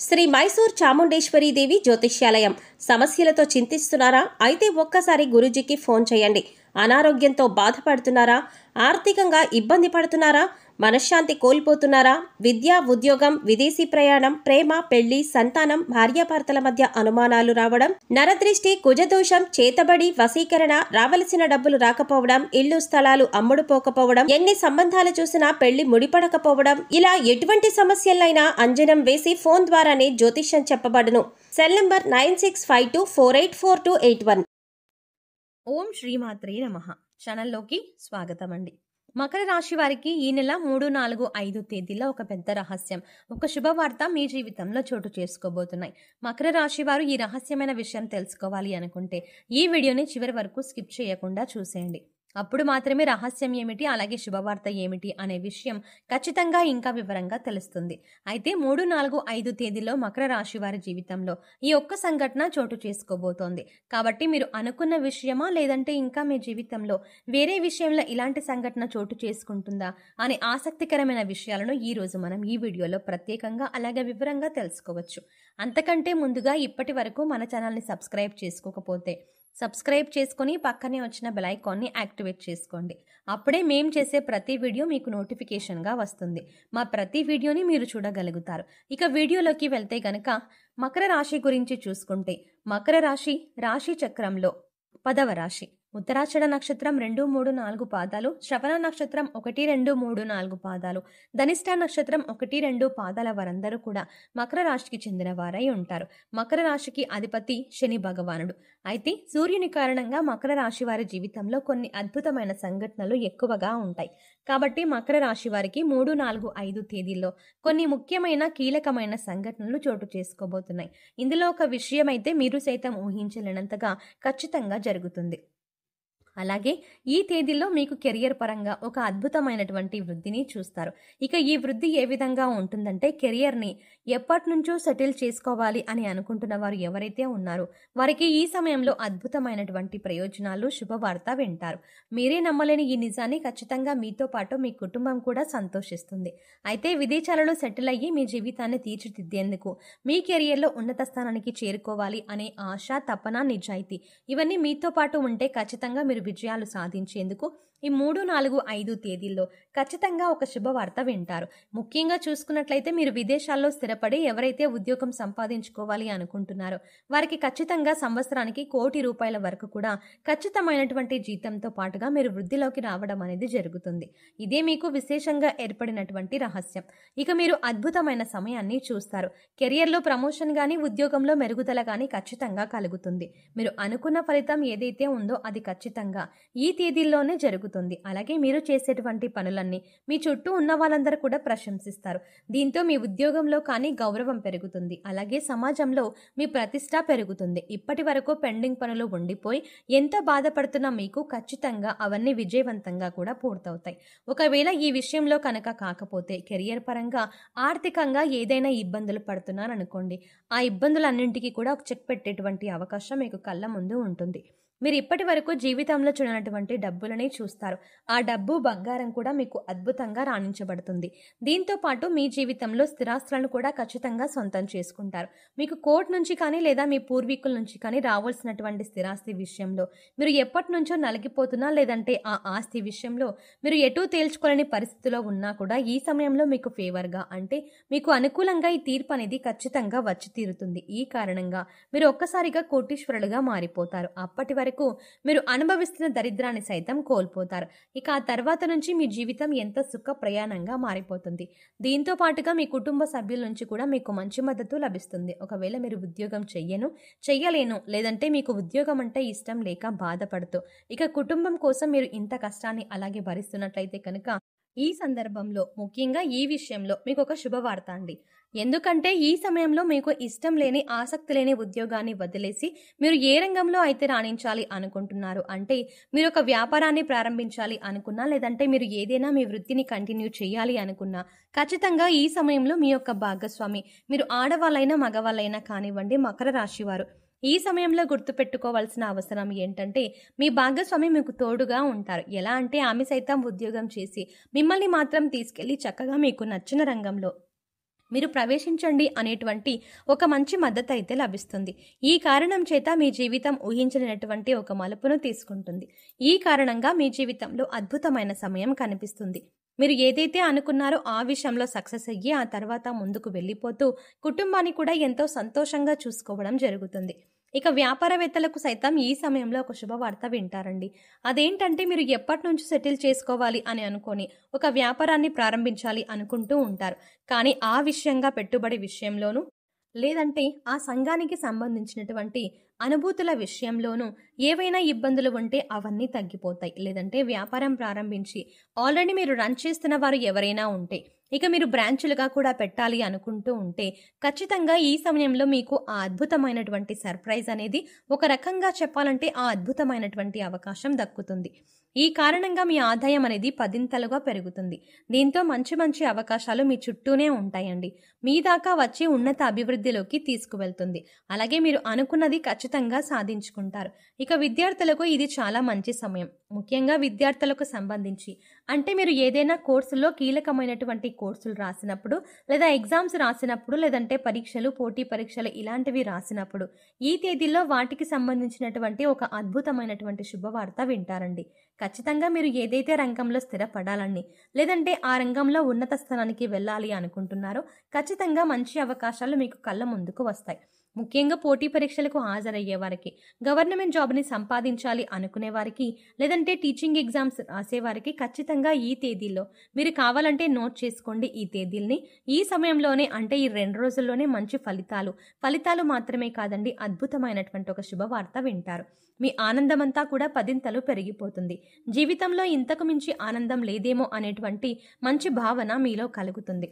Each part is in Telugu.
శ్రీ మైసూర్ చాముండేశ్వరి దేవి జ్యోతిష్యాలయం. సమస్యలతో చింతిస్తున్నారా? అయితే ఒక్కసారి గురూజీకి ఫోన్ చేయండి. అనారోగ్యంతో బాధపడుతున్నారా? ఆర్థికంగా ఇబ్బంది పడుతున్నారా? మనశ్శాంతి కోల్పోతున్నారా? విద్య, ఉద్యోగం, విదేశీ ప్రయాణం, ప్రేమ, పెళ్లి, సంతానం, భార్యాభర్తల మధ్య అనుమానాలు రావడం, నరదృష్టి, కుజదోషం, చేతబడి, వశీకరణ, రావలసిన డబ్బులు రాకపోవడం, ఇల్లు స్థలాలు అమ్ముడుపోకపోవడం, ఎన్ని సంబంధాలు చూసినా పెళ్లి ముడిపడకపోవడం, ఇలా ఎటువంటి సమస్యలైనా అంజనం వేసి ఫోన్ ద్వారానే జ్యోతిష్యం చెప్పబడును. Cell number 9652484281. ఓం శ్రీమాత్రే నమః. ఛానల్లోకి స్వాగతం అండి. మకర రాశి వారికి ఈ నెల 3, 4, 5 తేదీల్లో ఒక పెద్ద రహస్యం, ఒక శుభవార్త మీ జీవితంలో చోటు చేసుకోబోతున్నాయి. మకర రాశి వారు ఈ రహస్యమైన విషయం తెలుసుకోవాలి అనుకుంటే ఈ వీడియోని చివరి వరకు స్కిప్ చేయకుండా చూసేయండి. అప్పుడు మాత్రమే రహస్యం ఏమిటి, అలాగే శుభవార్త ఏమిటి అనే విషయం ఖచ్చితంగా ఇంకా వివరంగా తెలుస్తుంది. అయితే 3, 4, 5 తేదీలో మకర రాశి వారి జీవితంలో ఈ ఒక్క సంఘటన చోటు చేసుకోబోతోంది. కాబట్టి మీరు అనుకున్న విషయమా, లేదంటే ఇంకా మీ జీవితంలో వేరే విషయంలో ఇలాంటి సంఘటన చోటు చేసుకుంటుందా అనే ఆసక్తికరమైన విషయాలను ఈ రోజు మనం ఈ వీడియోలో ప్రత్యేకంగా అలాగే వివరంగా తెలుసుకోవచ్చు. అంతకంటే ముందుగా ఇప్పటి వరకు మన ఛానల్ని సబ్స్క్రైబ్ చేసుకోకపోతే సబ్స్క్రైబ్ చేసుకుని పక్కనే వచ్చిన బెల్ ఐకాన్ని యాక్టివేట్ చేసుకోండి. అప్పుడే మేము చేసే ప్రతి వీడియో మీకు నోటిఫికేషన్గా వస్తుంది. మా ప్రతి వీడియోని మీరు చూడగలుగుతారు. ఇక వీడియోలోకి వెళ్తే గనక మకర రాశి గురించి చూసుకుంటే, మకర రాశి రాశి చక్రంలో 10వ రాశి. ఉత్తరాషాఢ నక్షత్రం 2, 3, 4 పాదాలు, శ్రవణ నక్షత్రం 1, 2, 3, 4 పాదాలు, ధనిష్ట నక్షత్రం 1, 2 పాదాల వారందరూ కూడా మకర రాశికి చెందిన వారై ఉంటారు. మకర రాశికి అధిపతి శని భగవానుడు. అయితే సూర్యుని కారణంగా మకర రాశి వారి జీవితంలో కొన్ని అద్భుతమైన సంఘటనలు ఎక్కువగా ఉంటాయి. కాబట్టి మకర రాశి వారికి 3, 4, 5 తేదీల్లో కొన్ని ముఖ్యమైన కీలకమైన సంఘటనలు చోటు చేసుకోబోతున్నాయి. ఇందులో ఒక విషయం అయితే మీరు సైతం ఊహించలేనంతగా ఖచ్చితంగా జరుగుతుంది. అలాగే ఈ తేదీల్లో మీకు కెరియర్ పరంగా ఒక అద్భుతమైనటువంటి వృద్ధిని చూస్తారు. ఇక ఈ వృద్ధి ఏ విధంగా ఉంటుందంటే, కెరియర్ని ఎప్పటి నుంచో సెటిల్ చేసుకోవాలి అని అనుకుంటున్న వారు ఎవరైతే ఉన్నారో వారికి ఈ సమయంలో అద్భుతమైనటువంటి ప్రయోజనాలు, శుభవార్త వింటారు. మీరే నమ్మలేని ఈ నిజాన్ని ఖచ్చితంగా మీతో పాటు మీ కుటుంబం కూడా సంతోషిస్తుంది. అయితే విదేశాలలో సెటిల్ అయ్యి మీ జీవితాన్ని తీర్చిదిద్దేందుకు, మీ కెరియర్లో ఉన్నత స్థానానికి చేరుకోవాలి అనే ఆశ, తపన, నిజాయితీ ఇవన్నీ మీతో పాటు ఉంటే ఖచ్చితంగా మీరు విజయాలు సాధించేందుకు ఈ 3, 4, 5 తేదీల్లో ఖచ్చితంగా ఒక శుభవార్త వింటారు. ముఖ్యంగా చూసుకున్నట్లయితే మీరు విదేశాల్లో స్థిరపడి ఎవరైతే ఉద్యోగం సంపాదించుకోవాలి అనుకుంటున్నారో వారికి ఖచ్చితంగా సంవత్సరానికి ₹1,00,00,000 వరకు కూడా ఖచ్చితమైనటువంటి జీతంతో పాటుగా మీరు వృద్ధిలోకి రావడం అనేది జరుగుతుంది. ఇదే మీకు విశేషంగా ఏర్పడినటువంటి రహస్యం. ఇక మీరు అద్భుతమైన సమయాన్ని చూస్తారు. కెరియర్లో ప్రమోషన్ కానీ, ఉద్యోగంలో మెరుగుదల కానీ ఖచ్చితంగా కలుగుతుంది. మీరు అనుకున్న ఫలితం ఏదైతే ఉందో అది ఖచ్చితంగా ఈ తేదీల్లోనే జరుగుతుంది. అలాగే మీరు చేసేటువంటి పనులన్నీ మీ చుట్టూ ఉన్న వాళ్ళందరూ కూడా ప్రశంసిస్తారు. దీంతో మీ ఉద్యోగంలో కానీ గౌరవం పెరుగుతుంది. అలాగే సమాజంలో మీ ప్రతిష్ట పెరుగుతుంది. ఇప్పటి వరకు పెండింగ్ పనులు ఉండిపోయి ఎంత బాధపడుతున్నా మీకు ఖచ్చితంగా అవన్నీ విజయవంతంగా కూడా పూర్తవుతాయి. ఒకవేళ ఈ విషయంలో కనుక కాకపోతే, కెరియర్ పరంగా ఆర్థికంగా ఏదైనా ఇబ్బందులు పడుతున్నారనుకోండి, ఆ ఇబ్బందులన్నింటికీ కూడా ఒక చెక్ పెట్టేటువంటి అవకాశం మీకు కళ్ళ ముందు ఉంటుంది. మీరు ఇప్పటి వరకు జీవితంలో చూడనటువంటి డబ్బులని చూస్తారు. ఆ డబ్బు, బంగారం కూడా మీకు అద్భుతంగా రాణించబడుతుంది. దీంతో పాటు మీ జీవితంలో స్థిరాస్తులను కూడా ఖచ్చితంగా సొంతం చేసుకుంటారు. మీకు కోర్టు నుంచి కానీ లేదా మీ పూర్వీకుల నుంచి కానీ రావాల్సినటువంటి స్థిరాస్తి విషయంలో మీరు ఎప్పటి నుంచో నలిగిపోతున్నా, లేదంటే ఆ ఆస్తి విషయంలో మీరు ఎటూ తేల్చుకోలేని పరిస్థితిలో ఉన్నా కూడా ఈ సమయంలో మీకు ఫేవర్గా, అంటే మీకు అనుకూలంగా ఈ తీర్పు అనేది ఖచ్చితంగా వచ్చి తీరుతుంది. ఈ కారణంగా మీరు ఒక్కసారిగా కోటీశ్వరులుగా మారిపోతారు. అప్పటి వరకు మీరు అనుభవిస్తున్న దరిద్రాన్ని సైతం కోల్పోతారు. ఇక ఆ తర్వాత నుంచి మీ జీవితం ఎంతో సుఖ ప్రయాణంగా మారిపోతుంది. దీంతో పాటుగా మీ కుటుంబ సభ్యుల నుంచి కూడా మీకు మంచి మద్దతు లభిస్తుంది. ఒకవేళ మీరు ఉద్యోగం చెయ్యలేను, లేదంటే మీకు ఉద్యోగం అంటే ఇష్టం లేక బాధపడుతూ ఇక కుటుంబం కోసం మీరు ఇంత కష్టాన్ని అలాగే భరిస్తున్నట్లయితే కనుక ఈ సందర్భంలో, ముఖ్యంగా ఈ విషయంలో మీకు ఒక శుభవార్త అండి. ఎందుకంటే ఈ సమయంలో మీకు ఇష్టం లేని, ఆసక్తి లేని ఉద్యోగాన్ని వదిలేసి మీరు ఏ రంగంలో అయితే రాణించాలి అనుకుంటున్నారు, అంటే మీరు ఒక వ్యాపారాన్ని ప్రారంభించాలి అనుకున్నా, లేదంటే మీరు ఏదైనా మీ వృత్తిని కంటిన్యూ చేయాలి అనుకున్నా, ఖచ్చితంగా ఈ సమయంలో మీ యొక్క భాగస్వామి, మీరు ఆడవాళ్ళైనా మగవాళ్ళైనా కానివ్వండి, మకర రాశి వారు ఈ సమయంలో గుర్తుపెట్టుకోవాల్సిన అవసరం ఏంటంటే, మీ భాగస్వామి మీకు తోడుగా ఉంటారు. ఎలా అంటే ఆమె సైతం ఉద్యోగం చేసి మిమ్మల్ని మాత్రం తీసుకెళ్లి చక్కగా మీకు నచ్చిన రంగంలో మీరు ప్రవేశించండి అనేటువంటి ఒక మంచి మద్దతు అయితే లభిస్తుంది. ఈ కారణం చేత మీ జీవితం ఊహించలేనటువంటి ఒక మలుపును తీసుకుంటుంది. ఈ కారణంగా మీ జీవితంలో అద్భుతమైన సమయం కనిపిస్తుంది. మీరు ఏదైతే అనుకున్నారో ఆ విషయంలో సక్సెస్ అయ్యి ఆ తర్వాత ముందుకు వెళ్ళిపోతూ కుటుంబాన్ని కూడా ఎంతో సంతోషంగా చూసుకోవడం జరుగుతుంది. ఇక వ్యాపారవేత్తలకు సైతం ఈ సమయంలో ఒక శుభవార్త వింటారండి. అదేంటంటే మీరు ఎప్పటి నుంచి సెటిల్ చేసుకోవాలి అని అనుకొని ఒక వ్యాపారాన్ని ప్రారంభించాలి అనుకుంటూ ఉంటారు. కానీ ఆ విషయంగా పెట్టుబడి విషయంలోనూ లేదంటే ఆ సంఘానికి సంబంధించినటువంటి అనుభూతుల విషయంలోనూ ఏవైనా ఇబ్బందులు ఉంటే అవన్నీ తగ్గిపోతాయి. లేదంటే వ్యాపారం ప్రారంభించి ఆల్రెడీ మీరు రన్ చేస్తున్న వారు ఎవరైనా ఉంటే ఇక మీరు బ్రాంచులుగా కూడా పెట్టాలి అనుకుంటూ ఉంటే ఖచ్చితంగా ఈ సమయంలో మీకు ఆ అద్భుతమైనటువంటి సర్ప్రైజ్ అనేది ఒక రకంగా చెప్పాలంటే ఆ అద్భుతమైనటువంటి అవకాశం దక్కుతుంది. ఈ కారణంగా మీ ఆదాయం అనేది 10ంతలుగా పెరుగుతుంది. దీంతో మంచి మంచి అవకాశాలు మీ చుట్టూనే ఉంటాయండి. మీ దాకా వచ్చి ఉన్నత అభివృద్ధిలోకి తీసుకువెళ్తుంది. అలాగే మీరు అనుకున్నది ఖచ్చితంగా సాధించుకుంటారు. ఇక విద్యార్థులకు ఇది చాలా మంచి సమయం. ముఖ్యంగా విద్యార్థులకు సంబంధించి అంటే మీరు ఏదైనా కోర్సుల్లో కీలకమైనటువంటి కోర్సులు రాసినప్పుడు లేదా ఎగ్జామ్స్ రాసినప్పుడు లేదంటే పరీక్షలు పోటీ పరీక్షలు ఇలాంటివి రాసినప్పుడు ఈ తేదీల్లో వాటికి సంబంధించినటువంటి ఒక అద్భుతమైనటువంటి శుభవార్త వింటారండి. ఖచ్చితంగా మీరు ఏదైతే రంగంలో స్థిరపడాలని లేదంటే ఆ రంగంలో ఉన్నత స్థానానికి వెళ్ళాలి అనుకుంటున్నారో ఖచ్చితంగా మంచి అవకాశాలు మీకు కళ్ళ ముందుకు వస్తాయి. ముఖ్యంగా పోటీ పరీక్షలకు హాజరయ్యే వారికి, గవర్నమెంట్ జాబ్ని సంపాదించాలి అనుకునే వారికి లేదంటే టీచింగ్ ఎగ్జామ్స్ రాసేవారికి ఖచ్చితంగా ఈ తేదీల్లో మీరు కావాలంటే నోట్ చేసుకోండి. ఈ తేదీల్ని ఈ సమయంలోనే అంటే ఈ 2 రోజుల్లోనే మంచి ఫలితాలు మాత్రమే కాదండి అద్భుతమైనటువంటి ఒక శుభవార్త వింటారు. మీ ఆనందమంతా కూడా 10ంతలు పెరిగిపోతుంది. జీవితంలో ఇంతకు మించి ఆనందం లేదేమో అనేటువంటి మంచి భావన మీలో కలుగుతుంది.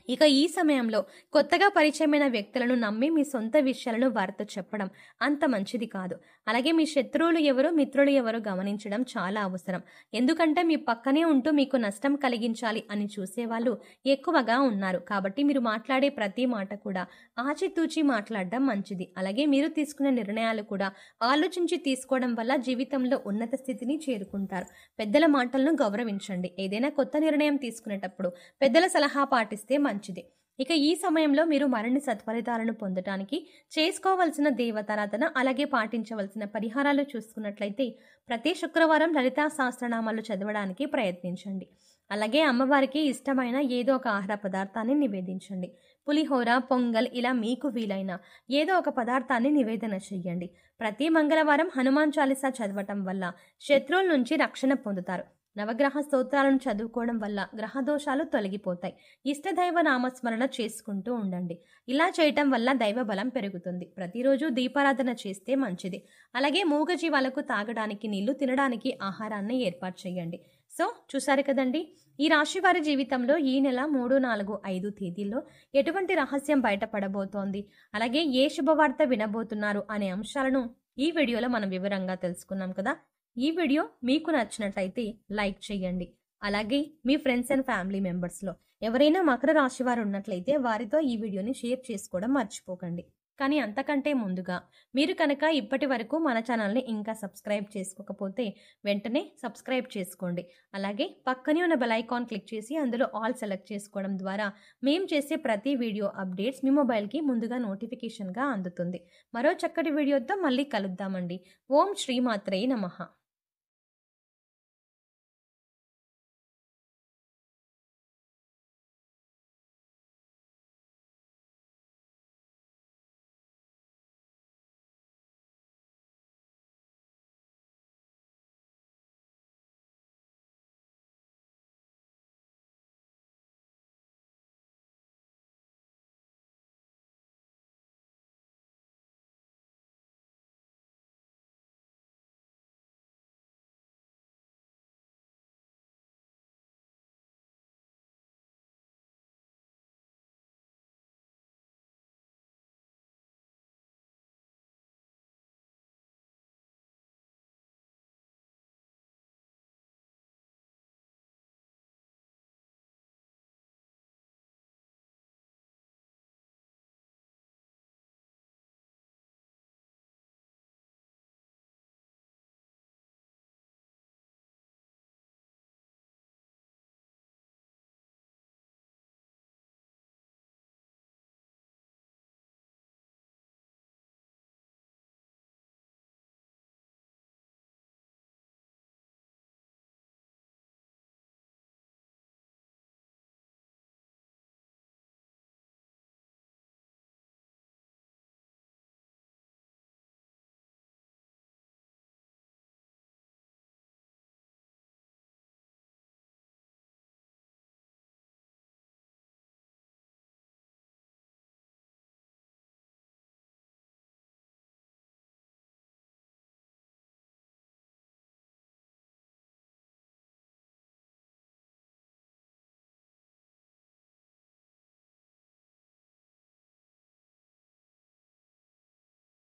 ఇక ఈ సమయంలో కొత్తగా పరిచయమైన వ్యక్తులను నమ్మి మీ సొంత విషయాలను వారితో చెప్పడం అంత మంచిది కాదు. అలాగే మీ శత్రువులు ఎవరు మిత్రులు ఎవరు గమనించడం చాలా అవసరం. ఎందుకంటే మీ పక్కనే ఉంటూ మీకు నష్టం కలిగించాలి అని చూసేవాళ్ళు ఎక్కువగా ఉన్నారు. కాబట్టి మీరు మాట్లాడే ప్రతి మాట కూడా ఆచితూచి మాట్లాడడం మంచిది. అలాగే మీరు తీసుకునే నిర్ణయాలు కూడా ఆలోచించి తీసుకోవడం వల్ల జీవితంలో ఉన్నత స్థితిని చేరుకుంటారు. పెద్దల మాటలను గౌరవించండి. ఏదైనా కొత్త నిర్ణయం తీసుకునేటప్పుడు పెద్దల సలహా పాటిస్తే మంచిది. ఇక ఈ సమయంలో మీరు మరిన్ని సత్ఫలితాలను పొందడానికి చేసుకోవలసిన దేవతారాధన అలాగే పాటించవలసిన పరిహారాలు చూసుకున్నట్లయితే ప్రతి శుక్రవారం లలితా సహస్రనామాలు చదవడానికి ప్రయత్నించండి. అలాగే అమ్మవారికి ఇష్టమైన ఏదో ఒక ఆహార పదార్థాన్ని నివేదించండి. పులిహోర, పొంగల్ ఇలా మీకు వీలైన ఏదో ఒక పదార్థాన్ని నివేదన చెయ్యండి. ప్రతి మంగళవారం హనుమాన్ చాలీసా చదవటం వల్ల శత్రువుల నుంచి రక్షణ పొందుతారు. నవగ్రహ స్తోత్రాలను చదువుకోవడం వల్ల గ్రహదోషాలు తొలగిపోతాయి. ఇష్టదైవ నామస్మరణ చేసుకుంటూ ఉండండి. ఇలా చేయటం వల్ల దైవ బలం పెరుగుతుంది. ప్రతిరోజు దీపారాధన చేస్తే మంచిది. అలాగే మూగజీవాలకు తాగడానికి నీళ్లు, తినడానికి ఆహారాన్ని ఏర్పాటు చేయండి. సో చూసారు కదండి, ఈ రాశి వారి జీవితంలో ఈ నెల 3, 4, 5 తేదీల్లో ఎటువంటి రహస్యం బయటపడబోతోంది, అలాగే ఏ శుభవార్త వినబోతున్నారు అనే అంశాలను ఈ వీడియోలో మనం వివరంగా తెలుసుకున్నాం కదా. ఈ వీడియో మీకు నచ్చినట్లయితే లైక్ చేయండి. అలాగే మీ ఫ్రెండ్స్ అండ్ ఫ్యామిలీ మెంబర్స్లో ఎవరైనా మకర రాశి వారు ఉన్నట్లయితే వారితో ఈ వీడియోని షేర్ చేసుకోవడం మర్చిపోకండి. కానీ అంతకంటే ముందుగా మీరు కనుక ఇప్పటి వరకు మన ఛానల్ని ఇంకా సబ్స్క్రైబ్ చేసుకోకపోతే వెంటనే సబ్స్క్రైబ్ చేసుకోండి. అలాగే పక్కనే ఉన్న బెల్ ఐకాన్ క్లిక్ చేసి అందులో ఆల్ సెలెక్ట్ చేసుకోవడం ద్వారా మేము చేసే ప్రతి వీడియో అప్డేట్స్ మీ మొబైల్కి ముందుగా నోటిఫికేషన్గా అందుతుంది. మరో చక్కటి వీడియోతో మళ్ళీ కలుద్దామండి. ఓం శ్రీమాత్రే నమః.